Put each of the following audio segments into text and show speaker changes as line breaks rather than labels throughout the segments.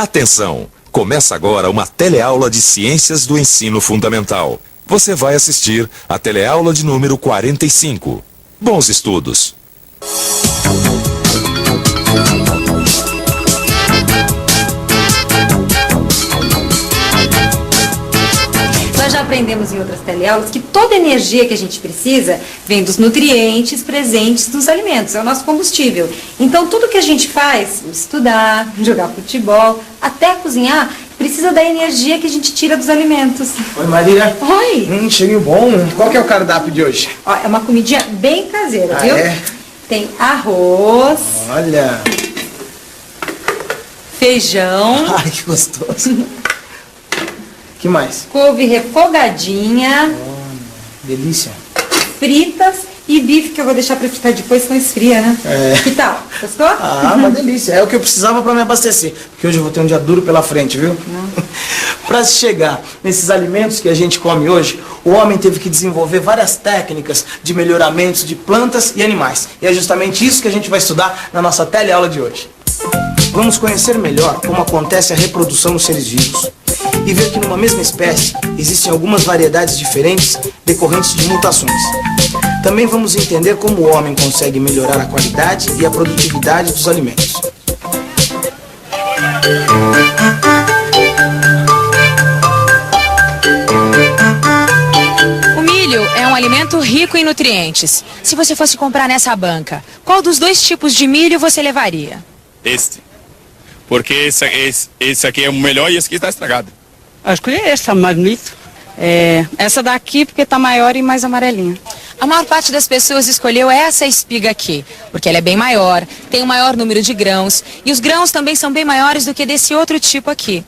Atenção! Começa agora uma teleaula de Ciências do Ensino Fundamental. Você vai assistir a teleaula de número 45. Bons estudos!
Nós já aprendemos em outras teleaulas que toda energia que a gente precisa vem dos nutrientes presentes nos alimentos, é o nosso combustível. Então tudo que a gente faz, estudar, jogar futebol, até cozinhar, precisa da energia que a gente tira dos alimentos.
Oi, Maria.
Oi.
Cheirinho bom. Qual que é o cardápio de hoje?
Ó, é uma comidinha bem caseira, viu?
É?
Tem arroz,
Olha.
feijão,
Ai, que gostoso. Que mais?
couve refogadinha,
Delícia.
fritas e bife, que eu vou deixar pra fritar depois, senão esfria, né?
É.
Que tal? Gostou?
Ah, uma delícia. É o que eu precisava pra me abastecer. Porque hoje eu vou ter um dia duro pela frente, viu? Pra se chegar nesses alimentos que a gente come hoje, o homem teve que desenvolver várias técnicas de melhoramentos de plantas e animais. E é justamente isso que a gente vai estudar na nossa teleaula de hoje. Vamos conhecer melhor como acontece a reprodução dos seres vivos e ver que numa mesma espécie existem algumas variedades diferentes decorrentes de mutações. Também vamos entender como o homem consegue melhorar a qualidade e a produtividade dos alimentos.
O milho é um alimento rico em nutrientes. Se você fosse comprar nessa banca, qual dos dois tipos de milho você levaria?
Este. Porque esse aqui é o melhor e esse aqui está estragado.
Acho que é essa mais bonito. Essa daqui porque tá maior e mais amarelinha.
A maior parte das pessoas escolheu essa espiga aqui, porque ela é bem maior, tem um maior número de grãos, e os grãos também são bem maiores do que desse outro tipo aqui.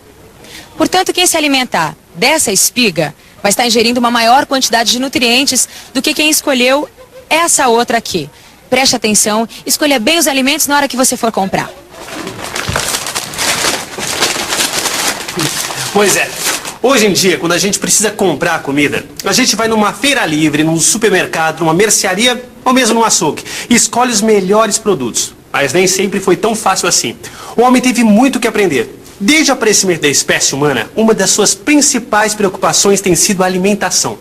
Portanto, quem se alimentar dessa espiga vai estar ingerindo uma maior quantidade de nutrientes do que quem escolheu essa outra aqui. Preste atenção, escolha bem os alimentos na hora que você for comprar.
Pois é. Hoje em dia, quando a gente precisa comprar comida, a gente vai numa feira livre, num supermercado, numa mercearia ou mesmo num açougue e escolhe os melhores produtos. Mas nem sempre foi tão fácil assim. O homem teve muito que aprender. Desde o aparecimento da espécie humana, uma das suas principais preocupações tem sido a alimentação.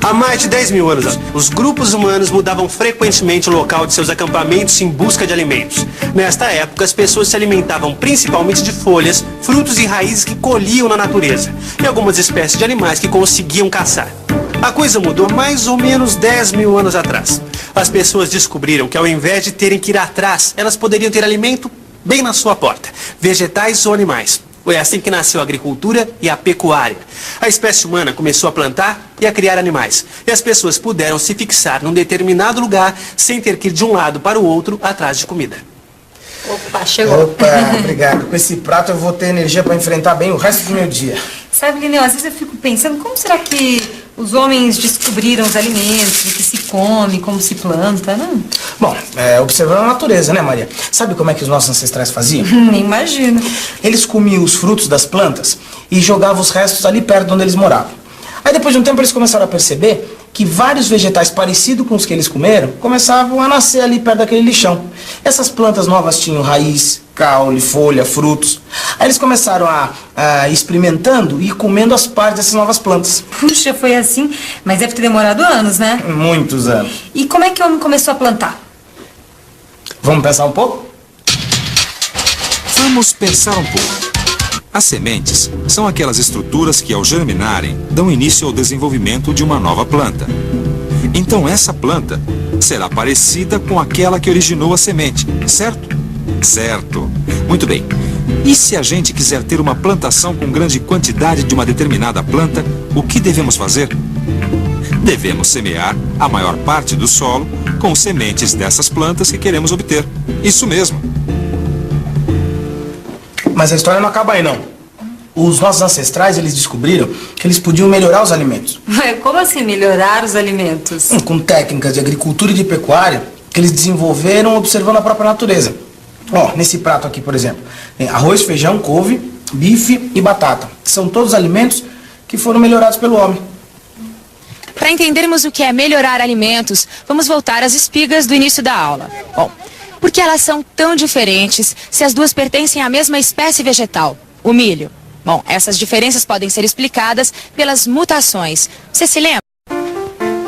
Há mais de 10 mil anos, os grupos humanos mudavam frequentemente o local de seus acampamentos em busca de alimentos. Nesta época, as pessoas se alimentavam principalmente de folhas, frutos e raízes que colhiam na natureza, e algumas espécies de animais que conseguiam caçar. A coisa mudou mais ou menos 10 mil anos atrás. As pessoas descobriram que ao invés de terem que ir atrás, elas poderiam ter alimento bem na sua porta, vegetais ou animais. Foi assim que nasceu a agricultura e a pecuária. A espécie humana começou a plantar e a criar animais. E as pessoas puderam se fixar num determinado lugar sem ter que ir de um lado para o outro atrás de comida.
Opa, chegou.
Opa, obrigado. Com esse prato eu vou ter energia para enfrentar bem o resto do meu dia.
Sabe, Lineu, às vezes eu fico pensando, como será que os homens descobriram os alimentos, o que se come, como se planta, né?
Bom, observando a natureza, né, Maria? Sabe como é que os nossos ancestrais faziam?
Nem imagino.
Eles comiam os frutos das plantas e jogavam os restos ali perto de onde eles moravam. Aí depois de um tempo eles começaram a perceber que vários vegetais parecidos com os que eles comeram começavam a nascer ali perto daquele lixão. Essas plantas novas tinham raiz, caule, folha, frutos. Aí eles começaram a ir experimentando e ir comendo as partes dessas novas plantas.
Puxa, foi assim, mas deve ter demorado anos, né?
Muitos anos.
E como é que o homem começou a plantar?
Vamos pensar um pouco?
Vamos pensar um pouco. As sementes são aquelas estruturas que, ao germinarem, dão início ao desenvolvimento de uma nova planta. Então essa planta será parecida com aquela que originou a semente, certo? Certo. Muito bem. E se a gente quiser ter uma plantação com grande quantidade de uma determinada planta, o que devemos fazer? Devemos semear a maior parte do solo com sementes dessas plantas que queremos obter. Isso mesmo.
Mas a história não acaba aí, não. Os nossos ancestrais, eles descobriram que eles podiam melhorar os alimentos.
Como assim melhorar os alimentos?
Com técnicas de agricultura e de pecuária que eles desenvolveram observando a própria natureza. Ó, nesse prato aqui, por exemplo, tem arroz, feijão, couve, bife e batata. São todos alimentos que foram melhorados pelo homem.
Para entendermos o que é melhorar alimentos, vamos voltar às espigas do início da aula. Bom, Por que elas são tão diferentes se as duas pertencem à mesma espécie vegetal, o milho? Bom, essas diferenças podem ser explicadas pelas mutações. Você se lembra?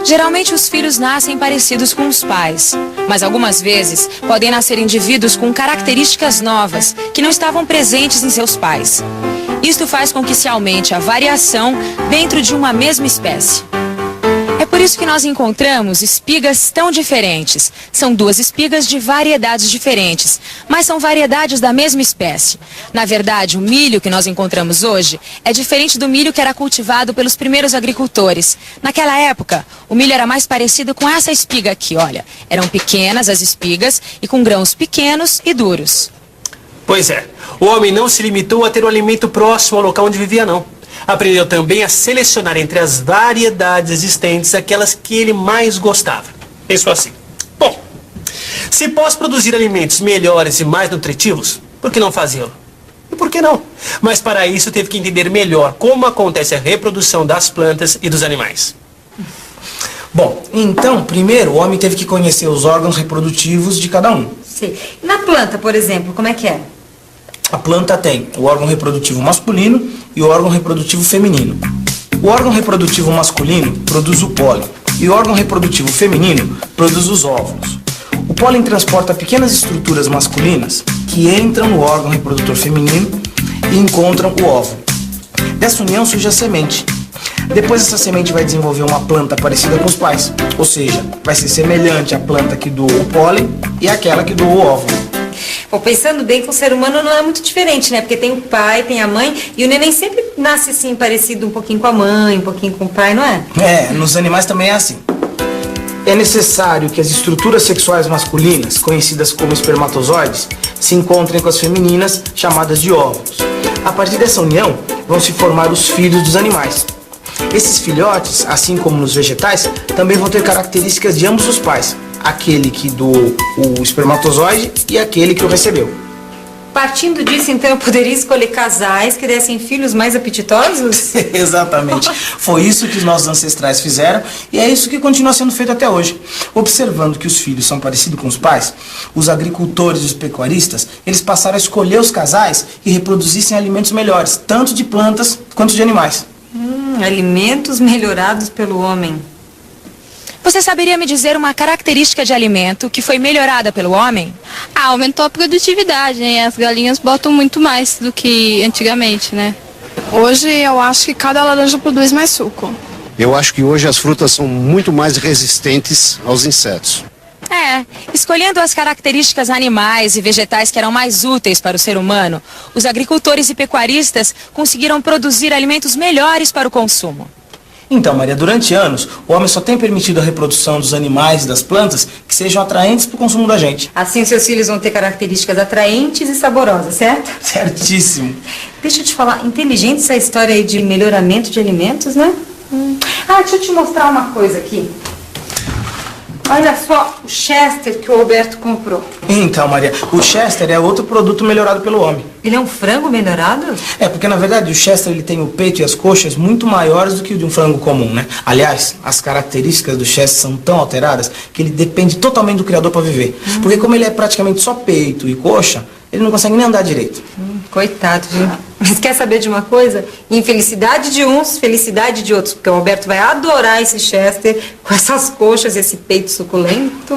Geralmente os filhos nascem parecidos com os pais, mas algumas vezes podem nascer indivíduos com características novas que não estavam presentes em seus pais. Isto faz com que se aumente a variação dentro de uma mesma espécie. É por isso que nós encontramos espigas tão diferentes. São duas espigas de variedades diferentes, mas são variedades da mesma espécie. Na verdade, o milho que nós encontramos hoje é diferente do milho que era cultivado pelos primeiros agricultores. Naquela época, o milho era mais parecido com essa espiga aqui, olha. Eram pequenas as espigas e com grãos pequenos e duros.
Pois é, o homem não se limitou a ter o alimento próximo ao local onde vivia, não. Aprendeu também a selecionar entre as variedades existentes aquelas que ele mais gostava. Pensou assim: bom, se posso produzir alimentos melhores e mais nutritivos, por que não fazê-lo? E por que não? Mas para isso teve que entender melhor como acontece a reprodução das plantas e dos animais.
Bom, então, primeiro o homem teve que conhecer os órgãos reprodutivos de cada um.
Sim. Na planta, por exemplo, como é que é?
A planta tem o órgão reprodutivo masculino e o órgão reprodutivo feminino. O órgão reprodutivo masculino produz o pólen e o órgão reprodutivo feminino produz os óvulos. O pólen transporta pequenas estruturas masculinas que entram no órgão reprodutor feminino e encontram o óvulo. Dessa união surge a semente. Depois essa semente vai desenvolver uma planta parecida com os pais, ou seja, vai ser semelhante à planta que doou o pólen e àquela que doou o óvulo.
Bom, pensando bem que o ser humano não é muito diferente, né? Porque tem o pai, tem a mãe, e o neném sempre nasce assim, parecido um pouquinho com a mãe, um pouquinho com o pai, não é?
É, nos animais também é assim. É necessário que as estruturas sexuais masculinas, conhecidas como espermatozoides, se encontrem com as femininas, chamadas de óvulos. A partir dessa união, vão se formar os filhos dos animais. Esses filhotes, assim como nos vegetais, também vão ter características de ambos os pais. Aquele que doou o espermatozoide e aquele que o recebeu.
Partindo disso, então, eu poderia escolher casais que dessem filhos mais apetitosos?
Exatamente. Foi isso que os nossos ancestrais fizeram e é isso que continua sendo feito até hoje. Observando que os filhos são parecidos com os pais, os agricultores e os pecuaristas, eles passaram a escolher os casais que reproduzissem alimentos melhores, tanto de plantas quanto de animais.
Alimentos melhorados pelo homem.
Você saberia me dizer uma característica de alimento que foi melhorada pelo homem?
Aumentou a produtividade, né? As galinhas botam muito mais do que antigamente, né?
Hoje eu acho que cada laranja produz mais suco.
Eu acho que hoje as frutas são muito mais resistentes aos insetos.
Escolhendo as características animais e vegetais que eram mais úteis para o ser humano, os agricultores e pecuaristas conseguiram produzir alimentos melhores para o consumo.
Então, Maria, durante anos, o homem só tem permitido a reprodução dos animais e das plantas que sejam atraentes para o consumo da gente.
Assim, os seus filhos vão ter características atraentes e saborosas, certo?
Certíssimo.
Deixa eu te falar, inteligente essa história aí de melhoramento de alimentos, né? Deixa eu te mostrar uma coisa aqui. Olha só o Chester que o Alberto comprou.
Então, Maria, o Chester é outro produto melhorado pelo homem.
Ele é um frango melhorado?
É, porque na verdade o Chester ele tem o peito e as coxas muito maiores do que o de um frango comum, né? Aliás, as características do Chester são tão alteradas que ele depende totalmente do criador para viver. Porque como ele é praticamente só peito e coxa, ele não consegue nem andar direito.
Coitado, viu? Mas quer saber de uma coisa? Infelicidade de uns, felicidade de outros. Porque o Alberto vai adorar esse Chester com essas coxas, esse peito suculento.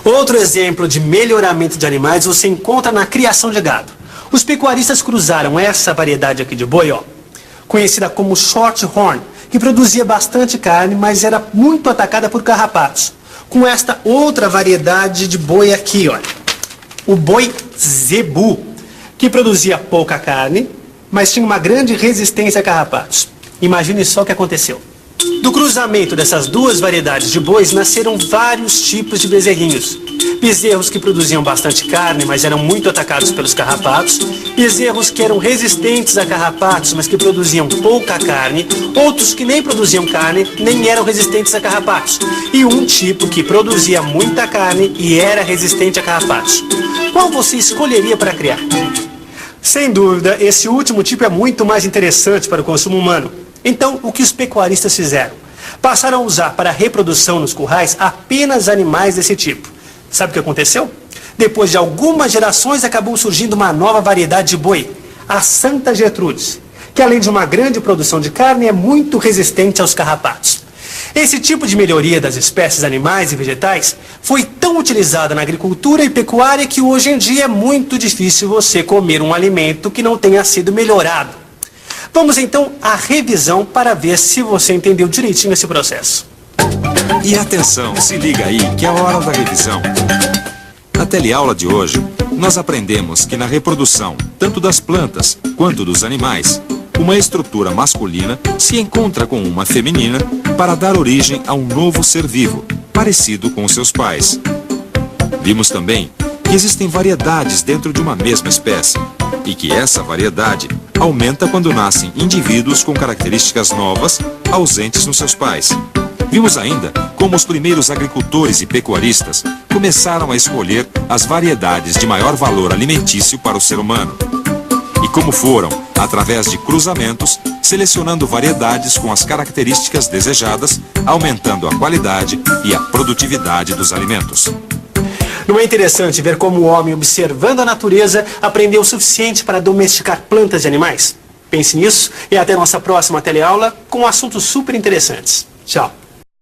Outro exemplo de melhoramento de animais você encontra na criação de gado. Os pecuaristas cruzaram essa variedade aqui de boi, conhecida como Shorthorn, que produzia bastante carne, mas era muito atacada por carrapatos, com esta outra variedade de boi aqui, o boi Zebu, que produzia pouca carne, mas tinha uma grande resistência a carrapatos. Imagine só o que aconteceu. Do cruzamento dessas duas variedades de bois nasceram vários tipos de bezerrinhos. Bezerros que produziam bastante carne, mas eram muito atacados pelos carrapatos. Bezerros que eram resistentes a carrapatos, mas que produziam pouca carne. Outros que nem produziam carne, nem eram resistentes a carrapatos. E um tipo que produzia muita carne e era resistente a carrapatos. Qual você escolheria para criar? Sem dúvida, esse último tipo é muito mais interessante para o consumo humano. Então, o que os pecuaristas fizeram? passaram a usar para a reprodução nos currais apenas animais desse tipo. Sabe o que aconteceu? Depois de algumas gerações, acabou surgindo uma nova variedade de boi, a Santa Gertrudes, que além de uma grande produção de carne, é muito resistente aos carrapatos. Esse tipo de melhoria das espécies animais e vegetais foi tão utilizada na agricultura e pecuária que hoje em dia é muito difícil você comer um alimento que não tenha sido melhorado. Vamos então à revisão para ver se você entendeu direitinho esse processo.
E atenção, se liga aí que é a hora da revisão. Na teleaula de hoje, nós aprendemos que na reprodução, tanto das plantas quanto dos animais, uma estrutura masculina se encontra com uma feminina para dar origem a um novo ser vivo, parecido com seus pais. Vimos também que existem variedades dentro de uma mesma espécie e que essa variedade aumenta quando nascem indivíduos com características novas, ausentes nos seus pais. Vimos ainda como os primeiros agricultores e pecuaristas começaram a escolher as variedades de maior valor alimentício para o ser humano. E como foram, através de cruzamentos, selecionando variedades com as características desejadas, aumentando a qualidade e a produtividade dos alimentos.
Não é interessante ver como o homem, observando a natureza, aprendeu o suficiente para domesticar plantas e animais? Pense nisso e até nossa próxima teleaula com assuntos super interessantes. Tchau!